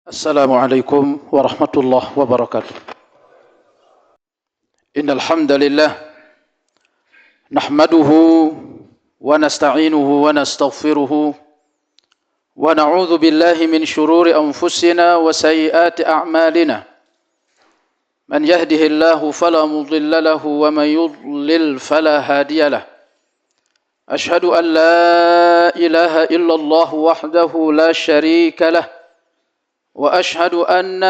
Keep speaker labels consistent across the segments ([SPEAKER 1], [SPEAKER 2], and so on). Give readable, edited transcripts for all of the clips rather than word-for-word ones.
[SPEAKER 1] Assalamualaikum warahmatullahi wabarakatuh. Innal hamdalillah nahmaduhu wa nasta'inuhu wa nastaghfiruhu wa na'udzu billahi min shururi anfusina wa sayyiati a'malina. Man yahdihillahu fala mudilla lahu wa man yudlil fala hadiya lahu. Ashhadu an la ilaha illallah wahdahu la syarika lahu. وأشهد أن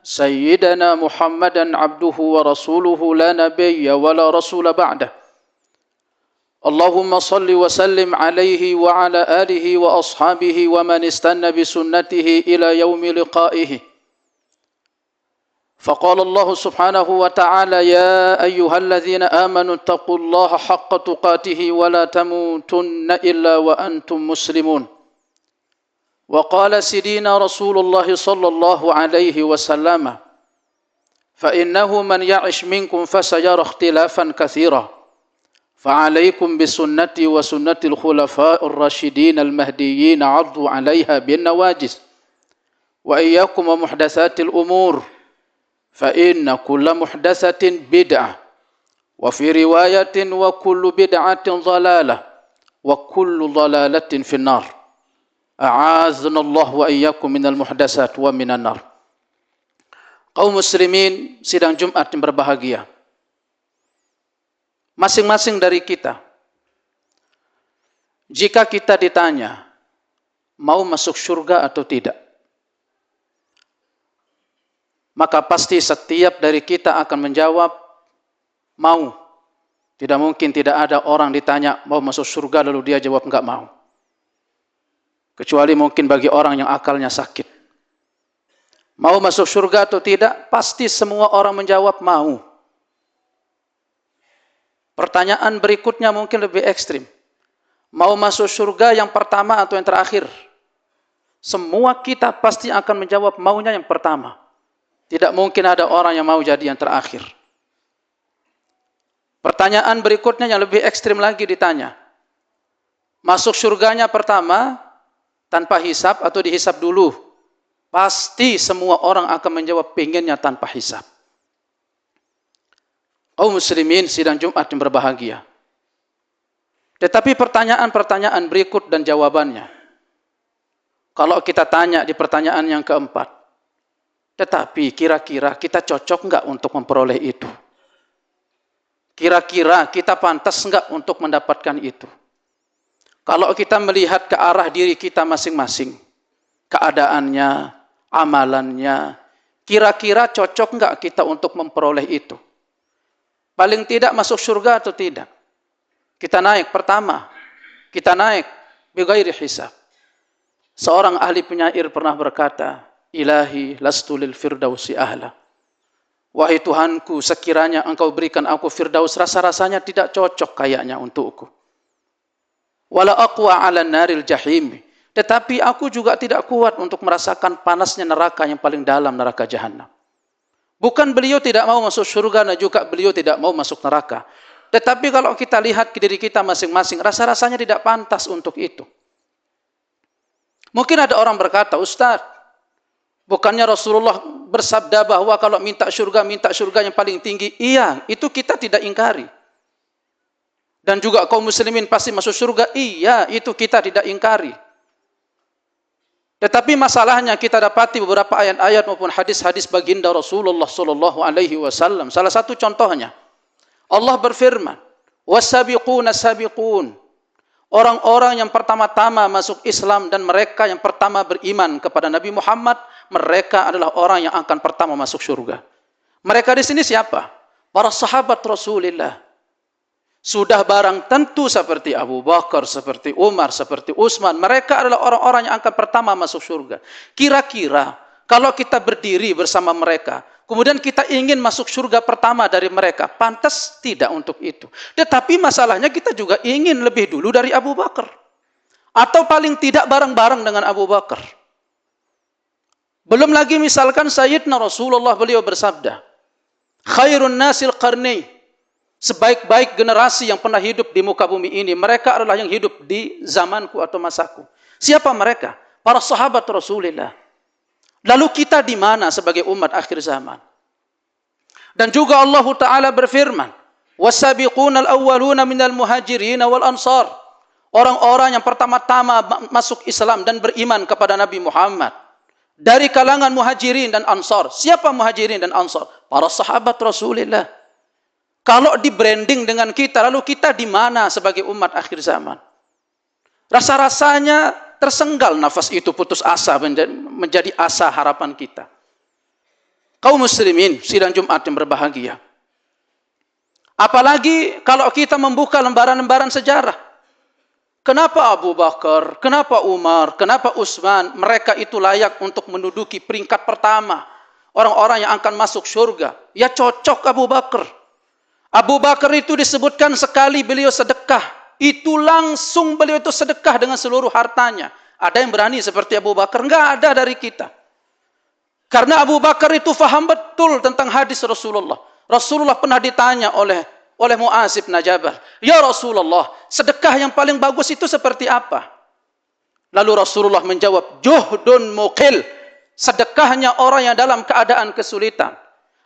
[SPEAKER 1] سيدنا محمدا عبده ورسوله لا نبي ولا رسول بعده اللهم صل وسلم عليه وعلى آله وأصحابه ومن استنى بسنته إلى يوم لقائه فقال الله سبحانه وتعالى يا أيها الذين آمنوا اتقوا الله حق تقاته ولا تموتن إلا وأنتم مسلمون وقال سيدنا رسول الله صلى الله عليه وسلم فإنه من يعش منكم فسيرى اختلافا كثيرا فعليكم بسنتي وسنة الخلفاء الراشدين المهديين عضوا عليها بالنواجذ وإياكم ومحدثات الأمور فإن كل محدثة بدعة وفي رواية وكل بدعة ضلالة وكل ضلالة في النار A'azanallahu wa iyyakum minal muhdasat wa minan nar. Kaum muslimin sidang Jumat yang berbahagia. Masing-masing dari kita, jika kita ditanya mau masuk surga atau tidak, maka pasti setiap dari kita akan menjawab mau. Tidak mungkin tidak ada orang ditanya mau masuk surga lalu dia jawab enggak mau. Kecuali mungkin bagi orang yang akalnya sakit. Mau masuk surga atau tidak? Pasti semua orang menjawab mau. Pertanyaan berikutnya mungkin lebih ekstrim. Mau masuk surga yang pertama atau yang terakhir? Semua kita pasti akan menjawab maunya yang pertama. Tidak mungkin ada orang yang mau jadi yang terakhir. Pertanyaan berikutnya yang lebih ekstrim lagi ditanya. Masuk surganya pertama tanpa hisab atau dihisab dulu? Pasti semua orang akan menjawab pengennya tanpa hisab. Kaum muslimin sidang Jumat yang berbahagia. Tetapi pertanyaan-pertanyaan berikut dan jawabannya, kalau kita tanya di pertanyaan yang keempat, tetapi kira-kira kita cocok enggak untuk memperoleh itu? Kira-kira kita pantas enggak untuk mendapatkan itu? Kalau kita melihat ke arah diri kita masing-masing, keadaannya, amalannya, kira-kira cocok enggak kita untuk memperoleh itu? Paling tidak masuk surga atau tidak? Kita naik pertama, kita naik bighairi hisab. Seorang ahli penyair pernah berkata, Ilahi lastu lil firdausi ahla. Wahai Tuhanku, sekiranya engkau berikan aku firdaus, rasa-rasanya tidak cocok kayaknya untukku. Wala aqwa 'ala naril jahim. Tetapi aku juga tidak kuat untuk merasakan panasnya neraka yang paling dalam, neraka jahanam. Bukan beliau tidak mau masuk surga dan juga beliau tidak mau masuk neraka. Tetapi kalau kita lihat ke diri kita masing-masing, rasa-rasanya tidak pantas untuk itu. Mungkin ada orang berkata, Ustaz, bukannya Rasulullah bersabda bahwa kalau minta surga yang paling tinggi? Iya, itu kita tidak ingkari. Dan juga kaum muslimin pasti masuk surga. Iya, itu kita tidak ingkari. Tetapi masalahnya kita dapati beberapa ayat-ayat maupun hadis-hadis baginda Rasulullah sallallahu alaihi wasallam. Salah satu contohnya, Allah berfirman, "Was-sabiquna sabiqun." Orang-orang yang pertama-tama masuk Islam dan mereka yang pertama beriman kepada Nabi Muhammad, mereka adalah orang yang akan pertama masuk surga. Mereka di sini siapa? Para sahabat Rasulullah. Sudah barang tentu seperti Abu Bakar, seperti Umar, seperti Utsman. Mereka adalah orang-orang yang akan pertama masuk surga. Kira-kira kalau kita berdiri bersama mereka, kemudian kita ingin masuk surga pertama dari mereka, pantas tidak untuk itu. Tetapi masalahnya kita juga ingin lebih dulu dari Abu Bakar. Atau paling tidak bareng-bareng dengan Abu Bakar. Belum lagi misalkan Sayyidina Rasulullah, beliau bersabda, Khairun nasil qarni. Sebaik-baik generasi yang pernah hidup di muka bumi ini, mereka adalah yang hidup di zamanku atau masaku. Siapa mereka? Para sahabat Rasulullah. Lalu kita di mana sebagai umat akhir zaman? Dan juga Allah Ta'ala berfirman, "Was-sabiqunal awwaluna minal muhajirin wal ansar." Orang-orang yang pertama-tama masuk Islam dan beriman kepada Nabi Muhammad dari kalangan muhajirin dan ansar. Siapa muhajirin dan ansar? Para sahabat Rasulullah. Kalau di branding dengan kita, lalu kita di mana sebagai umat akhir zaman? Rasa-rasanya tersenggal nafas itu, putus asa menjadi asa harapan kita. Kaum muslimin sidang Jumat yang berbahagia. Apalagi kalau kita membuka lembaran-lembaran sejarah. Kenapa Abu Bakar, kenapa Umar, kenapa Utsman, mereka itu layak untuk menduduki peringkat pertama. Orang-orang yang akan masuk surga. Ya cocok Abu Bakar. Abu Bakar itu disebutkan sekali beliau sedekah. Itu langsung beliau itu sedekah dengan seluruh hartanya. Ada yang berani seperti Abu Bakar? Enggak ada dari kita. Karena Abu Bakar itu faham betul tentang hadis Rasulullah. Rasulullah pernah ditanya oleh Mu'adz bin Jabal, "Ya Rasulullah, sedekah yang paling bagus itu seperti apa?" Lalu Rasulullah menjawab, "Juhdun muqil." Sedekahnya orang yang dalam keadaan kesulitan.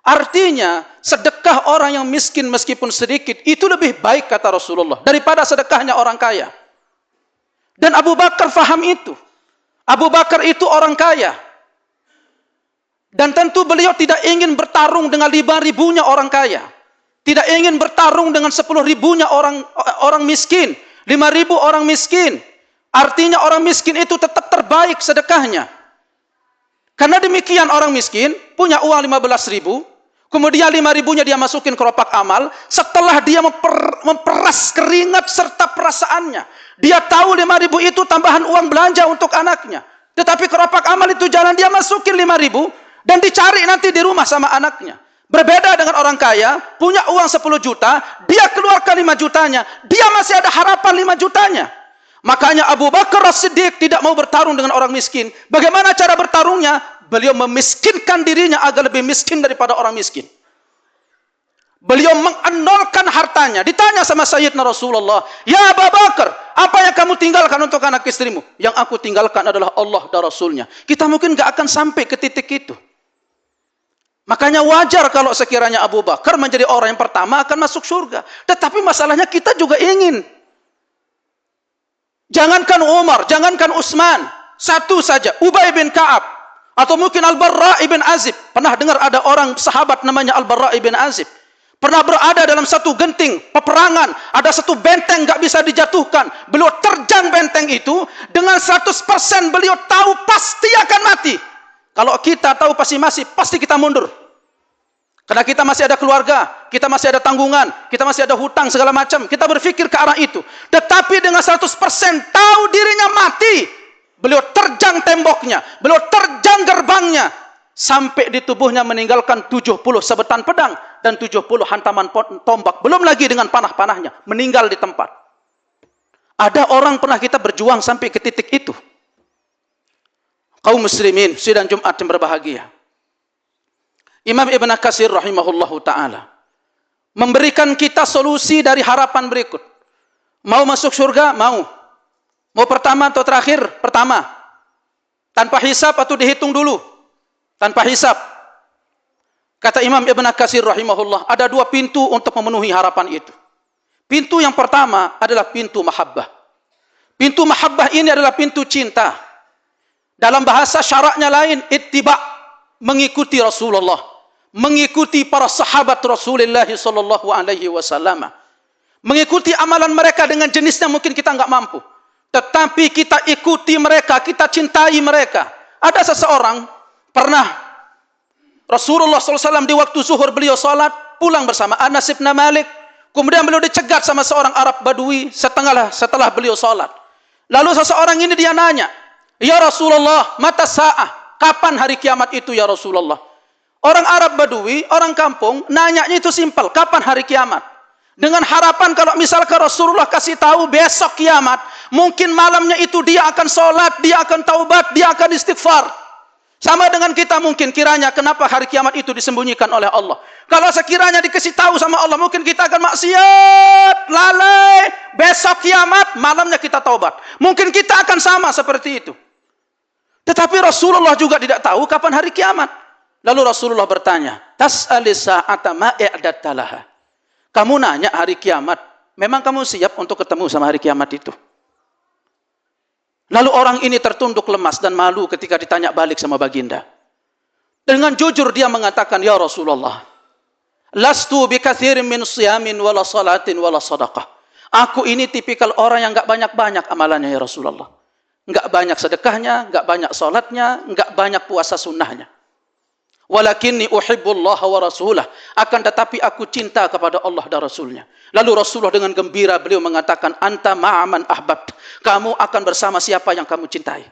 [SPEAKER 1] Artinya, sedekah orang yang miskin meskipun sedikit, itu lebih baik kata Rasulullah, daripada sedekahnya orang kaya. Dan Abu Bakar faham itu. Abu Bakar itu orang kaya. Dan tentu beliau tidak ingin bertarung dengan 5.000-nya orang kaya. Tidak ingin bertarung dengan 10.000-nya orang miskin. 5.000 orang miskin. Artinya orang miskin itu tetap terbaik sedekahnya. Karena demikian orang miskin punya uang 15.000. Kemudian 5.000-nya dia masukin ke kotak amal. Setelah dia memperas keringat serta perasaannya. Dia tahu 5.000 itu tambahan uang belanja untuk anaknya. Tetapi ke kotak amal itu jangan dia masukin 5.000. Dan dicari nanti di rumah sama anaknya. Berbeda dengan orang kaya, punya uang 10 juta, dia keluarkan 5 jutanya, dia masih ada harapan 5 jutanya. Makanya Abu Bakar As-Siddiq tidak mau bertarung dengan orang miskin. Bagaimana cara bertarungnya? Beliau memiskinkan dirinya agar lebih miskin daripada orang miskin. Beliau mengenolkan hartanya. Ditanya sama Sayyidina Rasulullah, "Ya Abu Bakar, apa yang kamu tinggalkan untuk anak istrimu?" "Yang aku tinggalkan adalah Allah dan Rasulnya." Kita mungkin gak akan sampai ke titik itu. Makanya wajar kalau sekiranya Abu Bakar menjadi orang yang pertama akan masuk surga. Tetapi masalahnya kita juga ingin. Jangankan Umar, jangankan Utsman. Satu saja, Ubay bin Ka'ab. Atau mungkin Al-Barra' ibn Azib. Pernah dengar ada orang sahabat namanya Al-Barra' ibn Azib. Pernah berada dalam satu genting peperangan. Ada satu benteng gak bisa dijatuhkan. Beliau terjang benteng itu. Dengan 100% beliau tahu pasti akan mati. Kalau kita tahu pasti kita mundur. Karena kita masih ada keluarga, kita masih ada tanggungan, kita masih ada hutang segala macam. Kita berpikir ke arah itu. Tetapi dengan 100% tahu dirinya mati, beliau terjang temboknya, beliau terjang gerbangnya, sampai di tubuhnya meninggalkan 70 sebetan pedang dan 70 hantaman tombak. Belum lagi dengan panah-panahnya, meninggal di tempat. Ada orang pernah kita berjuang sampai ke titik itu. Kaum muslimin sidang Jumat yang berbahagia. Imam Ibn Katsir rahimahullahu ta'ala memberikan kita solusi dari harapan berikut. Mau masuk surga? Mau. Mau pertama atau terakhir? Pertama. Tanpa hisab atau dihitung dulu? Tanpa hisab. Kata Imam Ibn Katsir rahimahullah, ada 2 pintu untuk memenuhi harapan itu. Pintu yang pertama adalah pintu mahabbah. Pintu mahabbah ini adalah pintu cinta. Dalam bahasa syaraknya lain, ittiba, mengikuti Rasulullah, mengikuti para sahabat Rasulullah sallallahu alaihi wasallam, mengikuti amalan mereka dengan jenisnya mungkin kita enggak mampu, tetapi kita ikuti mereka, kita cintai mereka. Ada seseorang pernah Rasulullah SAW di waktu zuhur beliau salat, pulang bersama Anas bin Malik, kemudian beliau dicegat sama seorang Arab Badui setelah beliau salat. Lalu seseorang ini dia nanya, "Ya Rasulullah, mata sa'ah, kapan hari kiamat itu ya Rasulullah?" Orang Arab Badui, orang kampung, nanyanya itu simpel, kapan hari kiamat? Dengan harapan kalau misalkan Rasulullah kasih tahu besok kiamat, mungkin malamnya itu dia akan sholat, dia akan taubat, dia akan istighfar. Sama dengan kita mungkin kiranya kenapa hari kiamat itu disembunyikan oleh Allah. Kalau sekiranya dikasih tahu sama Allah, mungkin kita akan maksiat, lalai, besok kiamat, malamnya kita taubat. Mungkin kita akan sama seperti itu. Tetapi Rasulullah juga tidak tahu kapan hari kiamat. Lalu Rasulullah bertanya, tas'ali sa'ata ma i'adatta laha. Kamu nanya hari kiamat, memang kamu siap untuk ketemu sama hari kiamat itu? Lalu orang ini tertunduk lemas dan malu ketika ditanya balik sama baginda. Dengan jujur dia mengatakan, ya Rasulullah, lastu bikathirin min siyamin wala salatin wala sadaqah. Aku ini tipikal orang yang enggak banyak-banyak amalannya ya Rasulullah. Enggak banyak sedekahnya, enggak banyak salatnya, enggak banyak puasa sunnahnya. Walakinni uhibbullah wa rasulah. Akan tetapi aku cinta kepada Allah dan Rasulnya. Lalu Rasulullah dengan gembira beliau mengatakan, anta ma'aman ahbabt. Kamu akan bersama siapa yang kamu cintai.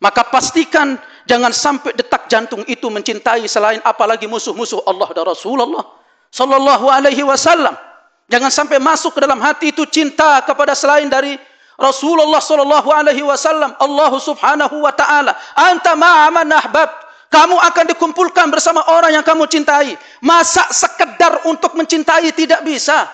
[SPEAKER 1] Maka pastikan jangan sampai detak jantung itu mencintai selain apalagi musuh-musuh Allah dan Rasulullah sallallahu alaihi wasallam. Jangan sampai masuk ke dalam hati itu cinta kepada selain dari Rasulullah sallallahu alaihi wasallam. Allah subhanahu wa ta'ala, anta ma'aman ahbabt. Kamu akan dikumpulkan bersama orang yang kamu cintai. Masa sekedar untuk mencintai tidak bisa.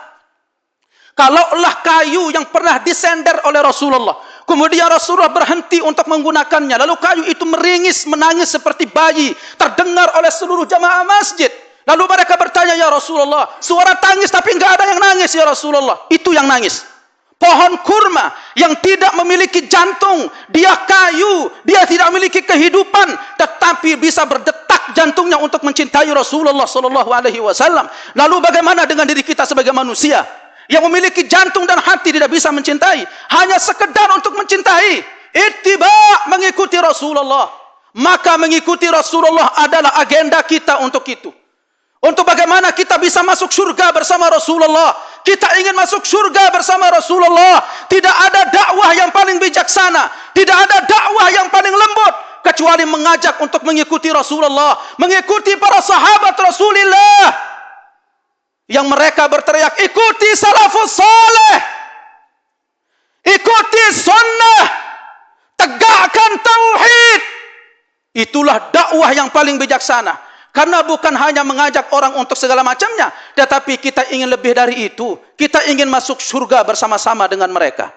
[SPEAKER 1] Kalaulah kayu yang pernah disender oleh Rasulullah, kemudian Rasulullah berhenti untuk menggunakannya, lalu kayu itu meringis, menangis seperti bayi, terdengar oleh seluruh jamaah masjid. Lalu mereka bertanya, ya Rasulullah, suara tangis tapi enggak ada yang nangis ya Rasulullah. Itu yang nangis. Pohon kurma yang tidak memiliki jantung, dia kayu, dia tidak memiliki kehidupan, tetapi bisa berdetak jantungnya untuk mencintai Rasulullah sallallahu alaihi wasallam. Lalu bagaimana dengan diri kita sebagai manusia yang memiliki jantung dan hati tidak bisa mencintai, hanya sekedar untuk mencintai? Ittiba', mengikuti Rasulullah. Maka mengikuti Rasulullah adalah agenda kita untuk itu. Untuk bagaimana kita bisa masuk surga bersama Rasulullah. Kita ingin masuk surga bersama Rasulullah. Tidak ada dakwah yang paling bijaksana, tidak ada dakwah yang paling lembut kecuali mengajak untuk mengikuti Rasulullah, mengikuti para sahabat Rasulullah yang mereka berteriak, ikuti salafus saleh, ikuti sunnah, tegakkan tauhid. Itulah dakwah yang paling bijaksana. Karena bukan hanya mengajak orang untuk segala macamnya, tetapi kita ingin lebih dari itu. Kita ingin masuk surga bersama-sama dengan mereka.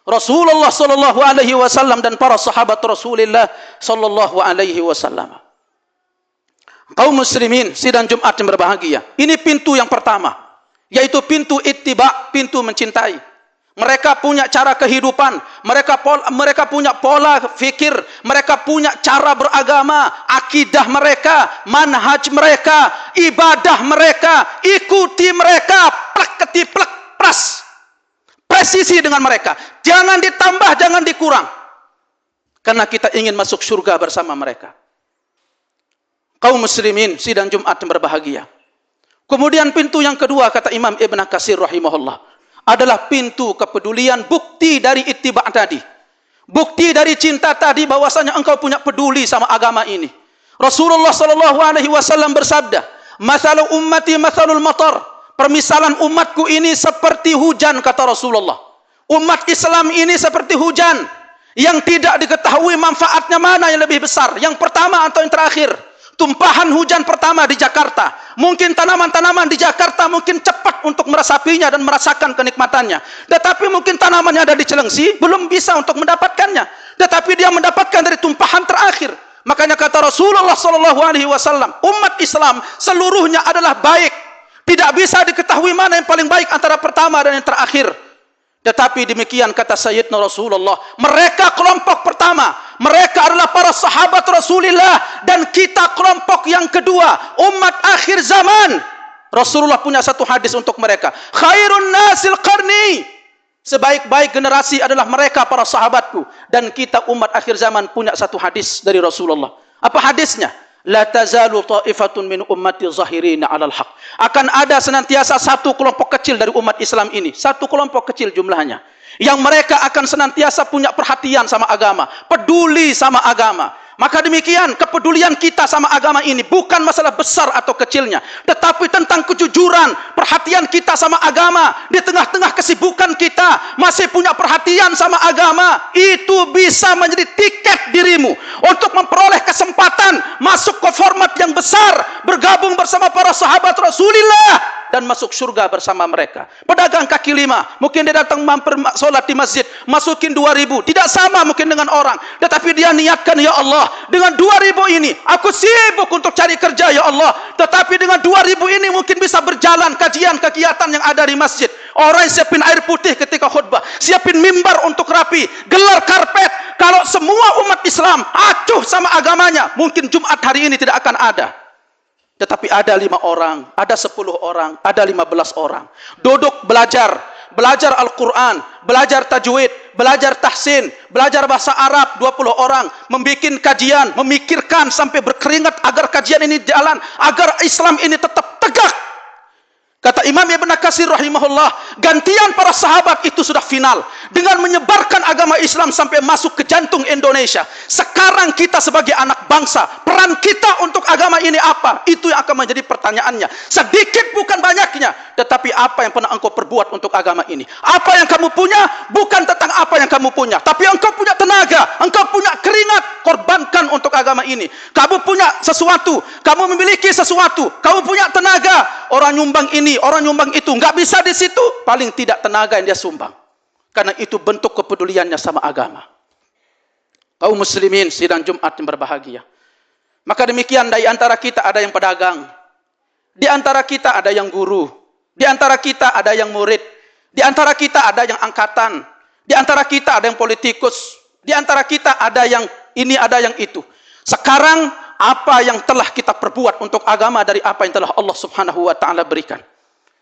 [SPEAKER 1] Rasulullah sallallahu alaihi wasallam dan para sahabat Rasulullah sallallahu alaihi wasallam. Kaum muslimin sidang Jumat yang berbahagia. Ini pintu yang pertama, yaitu pintu ittiba', pintu mencintai. Mereka punya cara kehidupan, mereka punya pola fikir, mereka punya cara beragama, akidah mereka, manhaj mereka, ibadah mereka. Ikuti mereka, plek ketiplek pras. Presisi dengan mereka. Jangan ditambah, jangan dikurang. Karena kita ingin masuk surga bersama mereka. Kaum muslimin sidang Jumat yang berbahagia. Kemudian pintu yang kedua, kata Imam Ibn Katsir rahimahullah, adalah pintu kepedulian, bukti dari ittiba' tadi. Bukti dari cinta tadi bahwasanya engkau punya peduli sama agama ini. Rasulullah sallallahu alaihi wasallam bersabda, "Mathalu ummati mathalul matar." Permisalan umatku ini seperti hujan, kata Rasulullah. Umat Islam ini seperti hujan yang tidak diketahui manfaatnya mana yang lebih besar, yang pertama atau yang terakhir. Tumpahan hujan pertama di Jakarta, mungkin tanaman-tanaman di Jakarta mungkin cepat untuk meresapinya dan merasakan kenikmatannya. Tetapi mungkin tanamannya ada di Cilengsi, belum bisa untuk mendapatkannya. Tetapi dia mendapatkan dari tumpahan terakhir. Makanya kata Rasulullah sallallahu alaihi wasallam, umat Islam seluruhnya adalah baik. Tidak bisa diketahui mana yang paling baik antara pertama dan yang terakhir. Tetapi demikian kata Sayyidina Rasulullah, mereka kelompok pertama, mereka adalah para sahabat Rasulullah, dan kita kelompok yang kedua, umat akhir zaman. Rasulullah punya satu hadis untuk mereka, khairun nasil qarni, sebaik-baik generasi adalah mereka para sahabatku. Dan kita umat akhir zaman punya satu hadis dari Rasulullah. Apa hadisnya? La tazalu ta'ifatun min ummati zahirina 'alal haq. Akan ada senantiasa satu kelompok kecil dari umat Islam ini, satu kelompok kecil jumlahnya, yang mereka akan senantiasa punya perhatian sama agama, peduli sama agama. Maka demikian kepedulian kita sama agama ini bukan masalah besar atau kecilnya, tetapi tentang kejujuran, perhatian kita sama agama. Di tengah-tengah kesibukan kita masih punya perhatian sama agama. Itu bisa menjadi tiket dirimu untuk memperoleh kesempatan masuk ke format yang besar, bergabung bersama para sahabat Rasulullah dan masuk surga bersama mereka. Pedagang kaki lima, mungkin dia datang mampir solat di masjid, masukin 2.000, tidak sama mungkin dengan orang, tetapi dia niatkan, ya Allah, dengan 2.000 ini aku sibuk untuk cari kerja, ya Allah, tetapi dengan 2.000 ini mungkin bisa berjalan kajian kegiatan yang ada di masjid. Orang yang siapin air putih ketika khutbah, siapin mimbar untuk rapi, gelar karpet. Kalau semua umat Islam acuh sama agamanya, mungkin Jumat hari ini tidak akan ada. Tetapi ada 5 orang, ada 10 orang, ada 15 orang. Duduk belajar Al-Quran, belajar tajwid, belajar tahsin, belajar bahasa Arab 20 orang, membikin kajian, memikirkan sampai berkeringat agar kajian ini jalan, agar Islam ini tetap tegak. Kata Imam Ibn Katsir rahimahullah, gantian para sahabat itu sudah final dengan menyebarkan agama Islam sampai masuk ke jantung Indonesia. Sekarang kita sebagai anak bangsa, peran kita untuk agama ini apa? Itu yang akan menjadi pertanyaannya. Sedikit bukan banyaknya, tetapi apa yang pernah engkau perbuat untuk agama ini? Apa yang kamu punya bukan tentang apa yang kamu punya, tapi engkau punya tenaga, engkau punya keringat, korbankan untuk agama ini. Kamu punya sesuatu, kamu memiliki sesuatu, kamu punya tenaga. Orang nyumbang ini, orang nyumbang itu, nggak bisa di situ, paling tidak tenaga yang dia sumbang. Karena itu bentuk kepeduliannya sama agama. Kaum muslimin sidang Jumat yang berbahagia. Maka demikian, di antara kita ada yang pedagang, di antara kita ada yang guru, di antara kita ada yang murid, di antara kita ada yang angkatan, di antara kita ada yang politikus, di antara kita ada yang ini, ada yang itu. Sekarang apa yang telah kita perbuat untuk agama dari apa yang telah Allah Subhanahu wa taala berikan?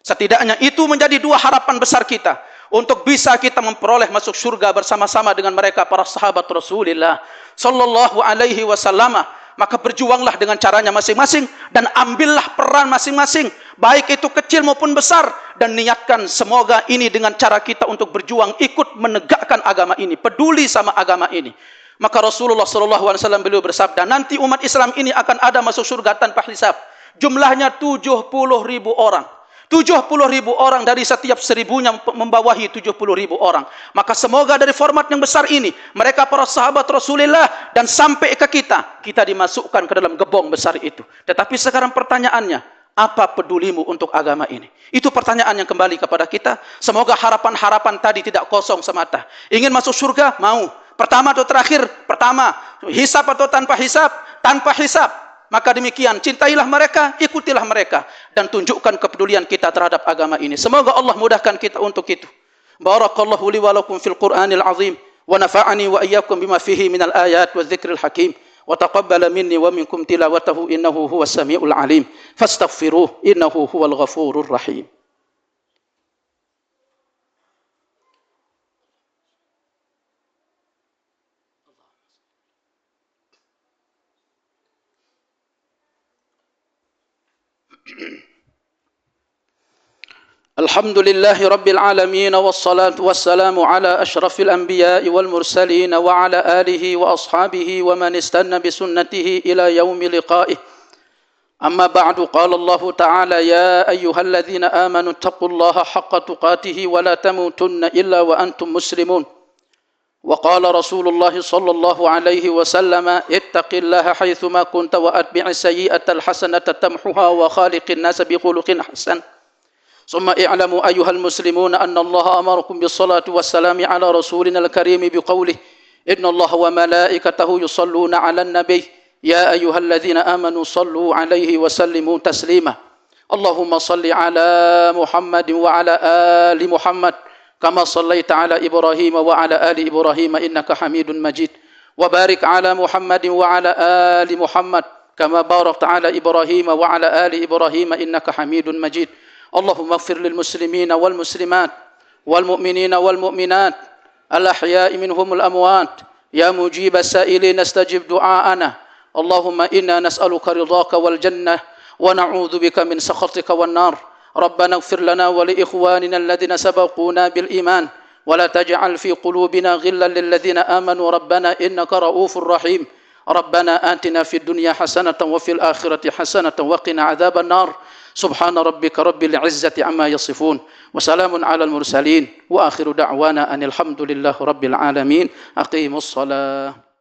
[SPEAKER 1] Setidaknya itu menjadi 2 harapan besar kita untuk bisa kita memperoleh masuk surga bersama-sama dengan mereka para sahabat Rasulullah sallallahu alaihi wasallam. Maka berjuanglah dengan caranya masing-masing dan ambillah peran masing-masing, baik itu kecil maupun besar, dan niatkan semoga ini dengan cara kita untuk berjuang ikut menegakkan agama ini, peduli sama agama ini. Maka Rasulullah SAW beliau bersabda, nanti umat Islam ini akan ada masuk surga tanpa hisab. Jumlahnya 70.000 orang. 70.000 orang dari setiap 1.000-nya membawahi 70.000 orang. Maka semoga dari format yang besar ini, mereka para sahabat Rasulullah dan sampai ke kita dimasukkan ke dalam gebong besar itu. Tetapi sekarang pertanyaannya, apa pedulimu untuk agama ini? Itu pertanyaan yang kembali kepada kita. Semoga harapan-harapan tadi tidak kosong semata. Ingin masuk surga? Mau. Pertama atau terakhir? Pertama. Hisab atau tanpa hisab? Tanpa hisab. Maka demikian, cintailah mereka, ikutilah mereka, dan tunjukkan kepedulian kita terhadap agama ini. Semoga Allah mudahkan kita untuk itu. Barakallahu li wa lakum fil Qur'anil azim, wa nafa'ani wa iyyakum bima fihi minal ayat wa dzikril hakim, wa taqabbala minni wa minkum tilawatahu innahu huwas samiul alim. Fastaghfiruh innahu huwal ghafurur rahim. الحمد لله رب العالمين والصلاة والسلام على أشرف الأنبياء والمرسلين وعلى آله وأصحابه ومن استنى بسنته إلى يوم لقائه. أما بعد، قال الله تعالى: يا أيها الذين آمنوا اتقوا الله حق تقاته ولا تموتن إلا وأنتم مسلمون. وقال رسول الله صلى الله عليه وسلم: اتق الله حيثما كنت وأتبع السيئة الحسنة تمحها وخالق الناس بخلق حسن. ثم اعلموا أيها المسلمون أن الله أمركم بالصلاة والسلام على رسولنا الكريم بقوله: إن الله وملائكته يصلون على النبي يا أيها الذين آمنوا صلوا عليه وسلموا تسليما. اللهم صل على محمد وعلى آل محمد كما صليت على إبراهيم وعلى آل إبراهيم إنك حميد مجيد. وبارك على محمد وعلى آل محمد كما باركت على إبراهيم وعلى آل إبراهيم إنك حميد مجيد. اللهم اغفر للمسلمين والمسلمات والمؤمنين والمؤمنات الأحياء منهم الأموات. يا مجيب السائلين استجب دعاءنا. اللهم إنا نسألك رضاك والجنة ونعوذ بك من سخطك والنار. ربنا اغفر لنا ولإخواننا الذين سبقونا بالإيمان ولا تجعل في قلوبنا غلا للذين آمنوا ربنا إنك رؤوف رحيم. ربنا آتنا في الدنيا حسنة وفي الآخرة حسنة وقنا عذاب النار. سبحان ربك رب العزة عما يصفون وسلام على المرسلين وآخر دعوانا أن الحمد لله رب العالمين. أقيموا الصلاة.